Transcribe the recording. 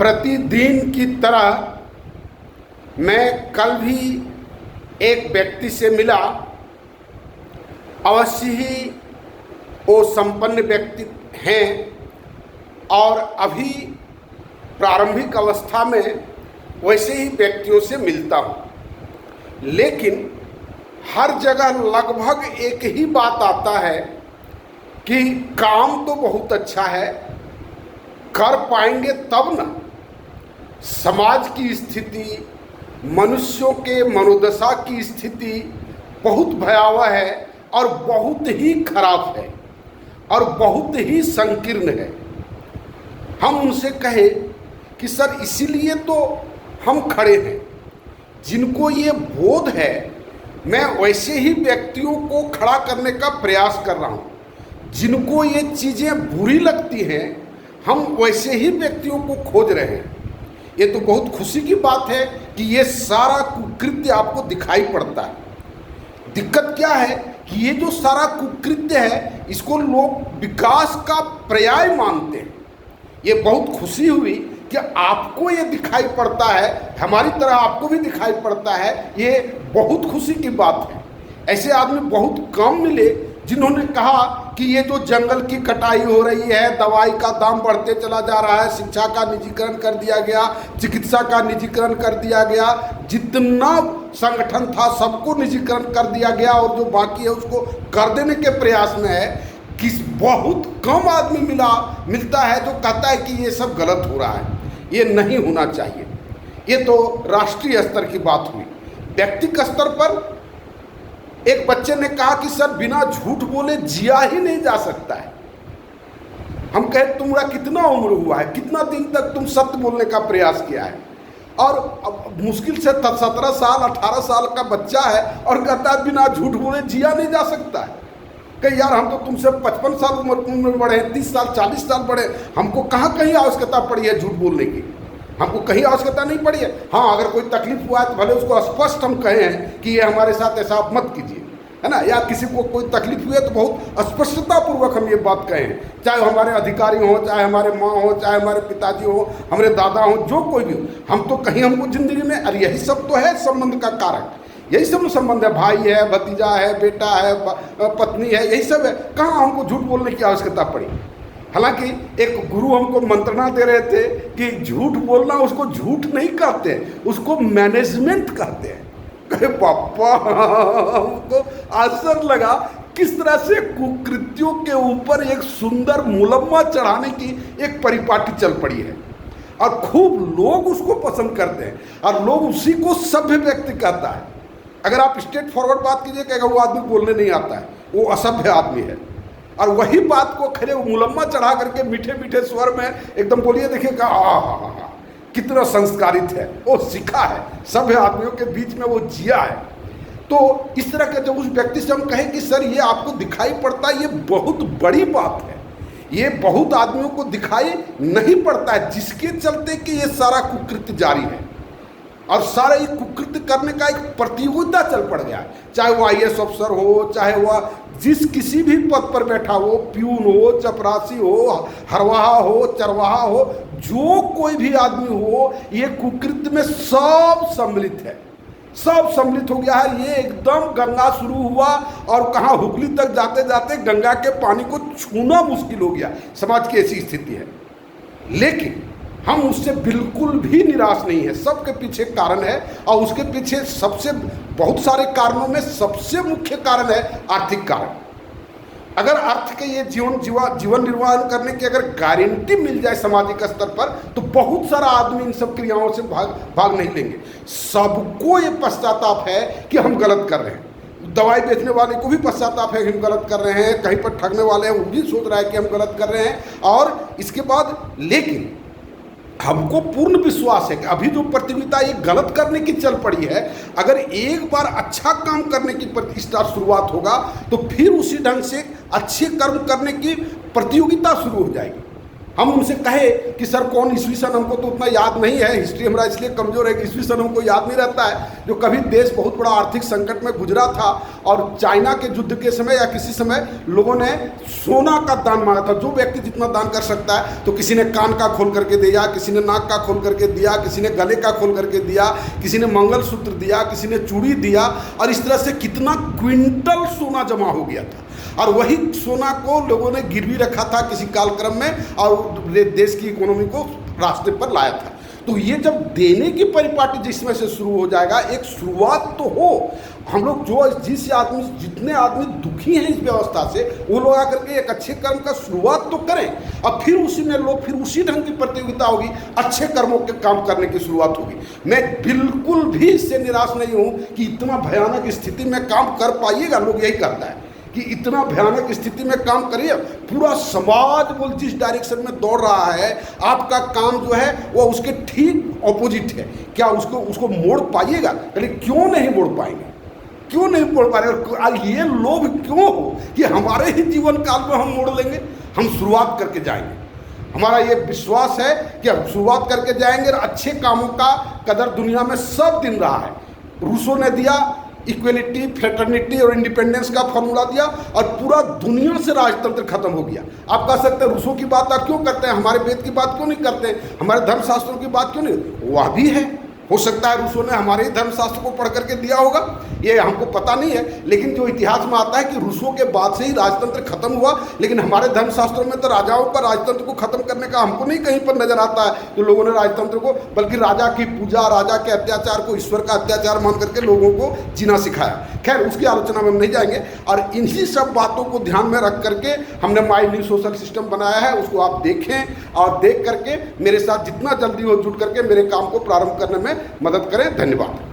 प्रतिदिन की तरह मैं कल भी एक व्यक्ति से मिला। अवश्य ही वो संपन्न व्यक्ति हैं और अभी प्रारंभिक अवस्था में वैसे ही व्यक्तियों से मिलता हूँ, लेकिन हर जगह लगभग एक ही बात आता है कि काम तो बहुत अच्छा है, कर पाएंगे तब ना। समाज की स्थिति, मनुष्यों के मनोदशा की स्थिति बहुत भयावह है और बहुत ही खराब है और बहुत ही संकीर्ण है। हम उनसे कहे कि सर इसीलिए तो हम खड़े हैं। जिनको ये बोध है, मैं वैसे ही व्यक्तियों को खड़ा करने का प्रयास कर रहा हूँ। जिनको ये चीज़ें बुरी लगती हैं, हम वैसे ही व्यक्तियों को खोज रहे हैं। ये तो बहुत खुशी की बात है कि ये सारा कुकृत्य आपको दिखाई पड़ता है। दिक्कत क्या है कि ये जो सारा कुकृत्य है, इसको लोग विकास का पर्याय मानते हैं। ये बहुत खुशी हुई कि आपको ये दिखाई पड़ता है, हमारी तरह आपको भी दिखाई पड़ता है। ये बहुत खुशी की बात है। ऐसे आदमी बहुत कम मिले जिन्होंने कहा कि ये जो जंगल की कटाई हो रही है, दवाई का दाम बढ़ते चला जा रहा है, शिक्षा का निजीकरण कर दिया गया, चिकित्सा का निजीकरण कर दिया गया, जितना संगठन था सबको निजीकरण कर दिया गया और जो बाकी है उसको कर देने के प्रयास में है। किस बहुत कम आदमी मिलता है जो कहता है कि ये सब गलत हो रहा है, ये नहीं होना चाहिए। ये तो राष्ट्रीय स्तर की बात हुई। व्यक्तिगत स्तर पर एक बच्चे ने कहा कि सर बिना झूठ बोले जिया ही नहीं जा सकता है। हम कहे तुम्हारा कितना उम्र हुआ है, कितना दिन तक तुम सत्य बोलने का प्रयास किया है? और अब मुश्किल से 17 साल 18 साल का बच्चा है और कहता है बिना झूठ बोले जिया नहीं जा सकता है। कहीं यार हम तो तुमसे 55 साल उम्र में बड़े हैं, 30 साल 40 साल बड़े, हमको कहाँ कहीं आवश्यकता पड़ी है झूठ बोलने की? हमको कहीं आवश्यकता नहीं पड़ी है। हाँ, अगर कोई तकलीफ हुआ है तो भले उसको स्पष्ट हम कहे हैं कि ये हमारे साथ ऐसा आप मत कीजिए, है ना। या किसी को कोई तकलीफ हुई है तो बहुत स्पष्टतापूर्वक हम ये बात कहें, चाहे हमारे अधिकारी हों, चाहे हमारे माँ हो, चाहे हमारे पिताजी हो, हमारे दादा हो, जो कोई भी हो। हम तो कहीं हमको जिंदगी में, अरे यही सब तो है संबंध का कारक, यही सब संबंध है। भाई है, भतीजा है, बेटा है, पत्नी है, यही सब है। कहाँ हमको झूठ बोलने की आवश्यकता पड़ी? हालांकि एक गुरु हमको मंत्रणा दे रहे थे कि झूठ बोलना उसको झूठ नहीं कहते, उसको मैनेजमेंट कहते हैं। कहे पापा, हमको आश्चर्य लगा किस तरह से कुकृत्यों के ऊपर एक सुंदर मुलम्मा चढ़ाने की एक परिपाटी चल पड़ी है और खूब लोग उसको पसंद करते हैं और लोग उसी को सभ्य व्यक्ति कहता है। अगर आप स्ट्रेट फॉरवर्ड बात कीजिए, कहेगा वो आदमी बोलने नहीं आता है, वो असभ्य आदमी है। और वही बात को खड़े मुलम्मा चढ़ा करके मीठे मीठे स्वर में एकदम बोलिए, देखिएगा हा कितना संस्कारित है, वो सीखा है, सभ्य आदमियों के बीच में वो जिया है। तो इस तरह के जब उस व्यक्ति से हम कहें कि सर ये आपको दिखाई पड़ता है, ये बहुत बड़ी बात है। ये बहुत आदमियों को दिखाई नहीं पड़ता है, जिसके चलते कि ये सारा कुकृत्य जारी है और सारा ये कुकृत्य करने का एक प्रतियोगिता चल पड़ गया है। चाहे वो IAS अफसर हो, चाहे वह जिस किसी भी पद पर बैठा हो, प्यून हो, चपरासी हो, हरवाहा हो, चरवाहा हो, जो कोई भी आदमी हो, ये कुकृत्य में सब सम्मिलित है, सब सम्मिलित हो गया है। ये एकदम गंगा शुरू हुआ और कहाँ हुगली तक जाते जाते गंगा के पानी को छूना मुश्किल हो गया। समाज की ऐसी स्थिति है, लेकिन हम उससे बिल्कुल भी निराश नहीं है। सबके पीछे कारण है और उसके पीछे सबसे बहुत सारे कारणों में सबसे मुख्य कारण है आर्थिक कारण। अगर अर्थ के ये जीवन निर्वाह करने की अगर गारंटी मिल जाए सामाजिक स्तर पर, तो बहुत सारा आदमी इन सब क्रियाओं से भाग नहीं लेंगे। सबको ये पश्चाताप है कि हम गलत कर रहे हैं। दवाई बेचने वाले को भी पश्चाताप है कि हम गलत कर रहे हैं, कहीं पर ठगने वाले हैं वो भी सोच रहा है कि हम गलत कर रहे हैं। और इसके बाद लेकिन हमको पूर्ण विश्वास है कि अभी जो प्रतियोगिता ये गलत करने की चल पड़ी है, अगर एक बार अच्छा काम करने की शुरुआत होगा तो फिर उसी ढंग से अच्छे कर्म करने की प्रतियोगिता शुरू हो जाएगी। हम उनसे कहे कि सर कौन ईस्वी सन हमको तो उतना याद नहीं है, हिस्ट्री हमारा इसलिए कमज़ोर है कि ईस्वी सन हमको याद नहीं रहता है, जो कभी देश बहुत बड़ा आर्थिक संकट में गुजरा था और चाइना के युद्ध के समय या किसी समय लोगों ने सोना का दान मांगा था। जो व्यक्ति जितना दान कर सकता है, तो किसी ने कान का खोल करके दिया, किसी ने नाक का खोल करके दिया, किसी ने गले का खोल करके दिया, किसी ने मंगलसूत्र दिया, किसी ने चूड़ी दिया, और इस तरह से कितना क्विंटल सोना जमा हो गया था। और वही सोना को लोगों ने गिरवी रखा था किसी कालक्रम में और देश की इकोनॉमी को रास्ते पर लाया था। तो ये जब देने की परिपाटी जिसमें से शुरू हो जाएगा, एक शुरुआत तो हो। हम लोग जितने आदमी दुखी हैं इस व्यवस्था से, वो लोग आकर के एक अच्छे कर्म का शुरुआत तो करें और फिर उसी में लोग फिर उसी ढंग की प्रतियोगिता होगी, अच्छे कर्मों के काम करने की शुरुआत होगी। मैं बिल्कुल भी इससे निराश नहीं हूँ कि इतना भयानक स्थिति में काम कर पाइएगा। लोग यही करता है कि इतना भयानक स्थिति में काम करिए, पूरा समाज बोल जिस डायरेक्शन में दौड़ रहा है, आपका काम जो है वो उसके ठीक ऑपोजिट है। क्या उसको मोड़ पाइएगा? लेकिन क्यों नहीं मोड़ पाएंगे? क्यों नहीं मोड़ पा रहे? ये लोभ क्यों हो कि हमारे ही जीवन काल में हम मोड़ लेंगे? हम शुरुआत करके जाएंगे। हमारा ये विश्वास है कि हम शुरुआत करके जाएंगे और अच्छे कामों का कदर दुनिया में सब दिन रहा है। रूसो ने दिया इक्वलिटी, फ्रेटर्निटी और इंडिपेंडेंस का फॉर्मूला दिया और पूरा दुनिया से राजतंत्र खत्म हो गया। आप कह सकते हैं रूसो की बात आप क्यों करते हैं, हमारे वेद की बात क्यों नहीं करते, हमारे धर्मशास्त्रों की बात क्यों नहीं? वह भी है, हो सकता है रूसो ने हमारे ही धर्मशास्त्र को पढ़ करके दिया होगा, ये हमको पता नहीं है। लेकिन जो इतिहास में आता है कि रूसो के बाद से ही राजतंत्र खत्म हुआ, लेकिन हमारे धर्मशास्त्रों में तो राजाओं का राजतंत्र को खत्म करने का हमको नहीं कहीं पर नजर आता है तो लोगों ने राजतंत्र को, बल्कि राजा की पूजा, राजा के अत्याचार को ईश्वर का अत्याचार मान करके लोगों को जीना सिखाया। खैर, उसकी आलोचना में हम नहीं जाएंगे। और इन्हीं सब बातों को ध्यान में रख करके हमने माई न्यू सोशल सिस्टम बनाया है, उसको आप देखें और देख करके मेरे साथ जितना जल्दी हो जुट करके मेरे काम को प्रारंभ करने में मदद करें। धन्यवाद।